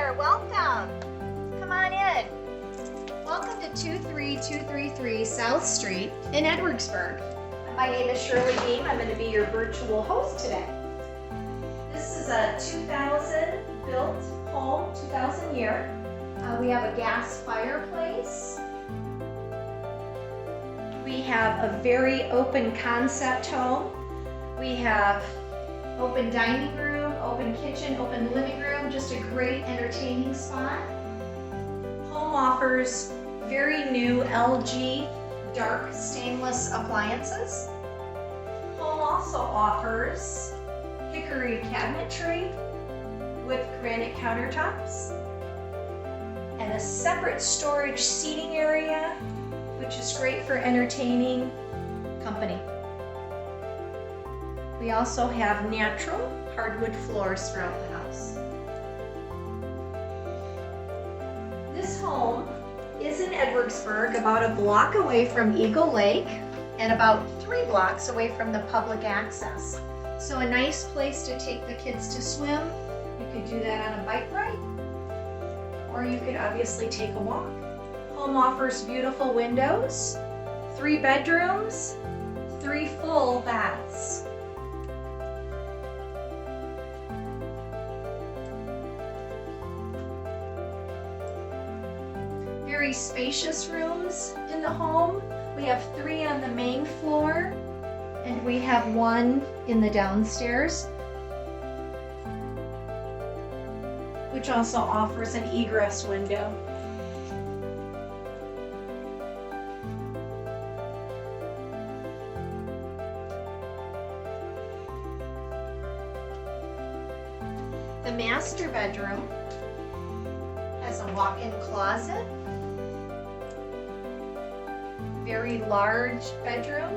there, welcome. Come on in. Welcome to 23233 South Street in Edwardsburg. My name is Shirley Beam. I'm going to be your virtual host today. This is a 2000 built home, 2000 year. We have a gas fireplace. We have a very open concept home. We have open dining room, open kitchen, open living room, just a great entertaining spot. Home offers very new LG dark stainless appliances. Home also offers hickory cabinetry with granite countertops and a separate storage seating area, which is great for entertaining company. We also have natural hardwood floors throughout the house. This home is in Edwardsburg, about a block away from Eagle Lake and about 3 blocks away from the public access. So a nice place to take the kids to swim. You could do that on a bike ride, or you could obviously take a walk. Home offers beautiful windows, 3 bedrooms, 3 full baths. Very spacious rooms in the home. We have 3 on the main floor, and we have 1 in the downstairs, which also offers an egress window. The master bedroom has a walk-in closet, very large bedroom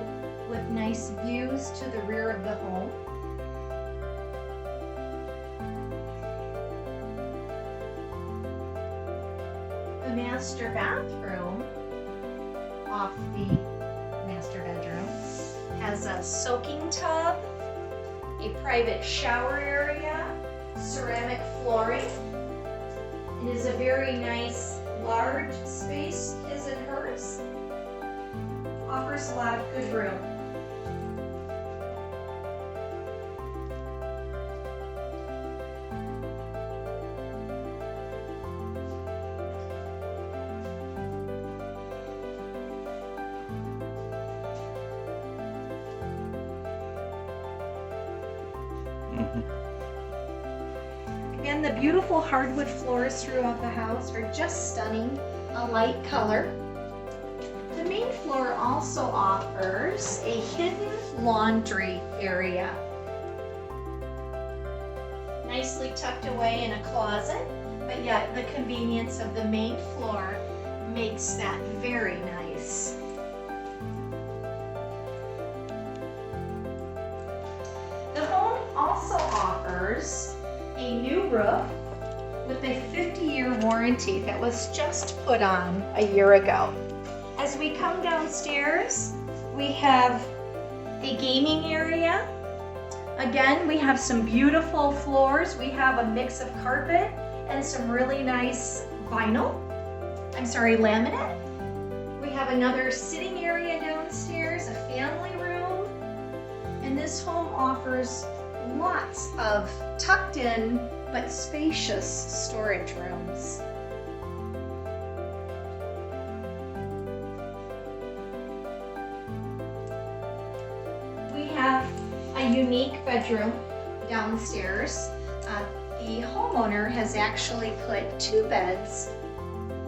with nice views to the rear of the home. The master bathroom off the master bedroom has a soaking tub, a private shower area, ceramic flooring. It is a very nice large space, his and hers. Offers a lot of good room. Again, the beautiful hardwood floors throughout the house are just stunning, a light color. The main floor also offers a hidden laundry area. Nicely tucked away in a closet, but yet the convenience of the main floor makes that very nice. The home also offers a new roof with a 50-year warranty that was just put on a year ago. As we come downstairs, we have a gaming area. Again, we have some beautiful floors. We have a mix of carpet and some really nice laminate. We have another sitting area downstairs, a family room, and this home offers lots of tucked in but spacious storage rooms. We have a unique bedroom downstairs. The homeowner has actually put 2 beds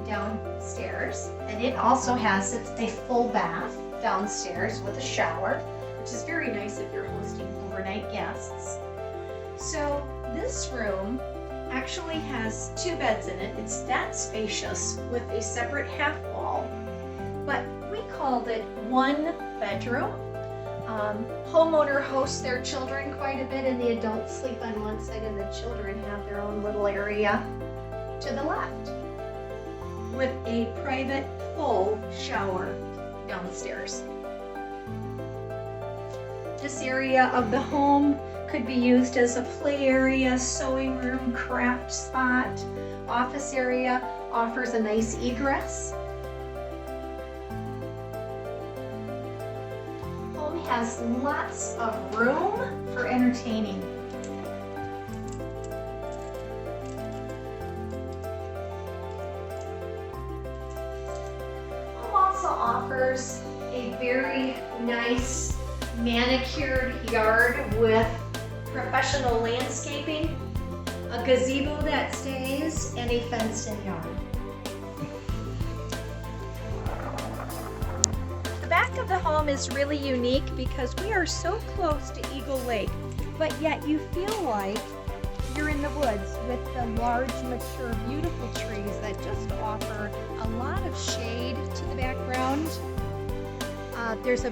downstairs, and it also has a full bath downstairs with a shower, which is very nice if you're hosting overnight guests. So this room actually has 2 beds in it. It's that spacious with a separate half wall, but we called it 1 bedroom. Homeowner hosts their children quite a bit, and the adults sleep on one side and the children have their own little area to the left, with a private full shower downstairs. This area of the home could be used as a play area, sewing room, craft spot, office area offers a nice egress. Home has lots of room for entertaining. Home also offers a very nice manicured yard with professional landscaping, a gazebo that stays, and a fenced-in yard. The back of the home is really unique because we are so close to Eagle Lake, but yet you feel like you're in the woods with the large, mature, beautiful trees that just offer a lot of shade to the background. There's a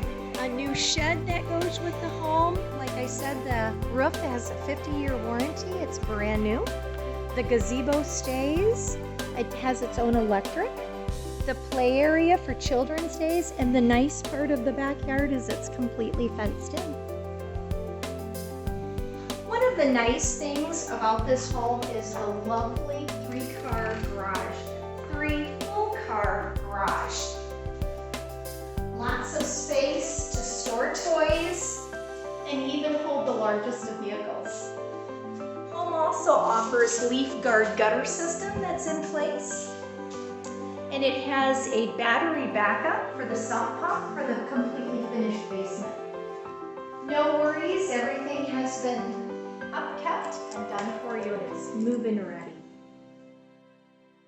new shed that goes with the home. Like I said, the roof has a 50-year warranty. It's brand new. The gazebo stays. It has its own electric. The play area for children stays, and the nice part of the backyard is it's completely fenced in. One of the nice things about this home is the lovely 3-car garage. 3 full-car garage. Lots of space to store toys and even hold the largest of vehicles. Home also offers leaf guard gutter system that's in place. And it has a battery backup for the sump pump for the completely finished basement. No worries, everything has been upkept and done for you, and it's move-in ready.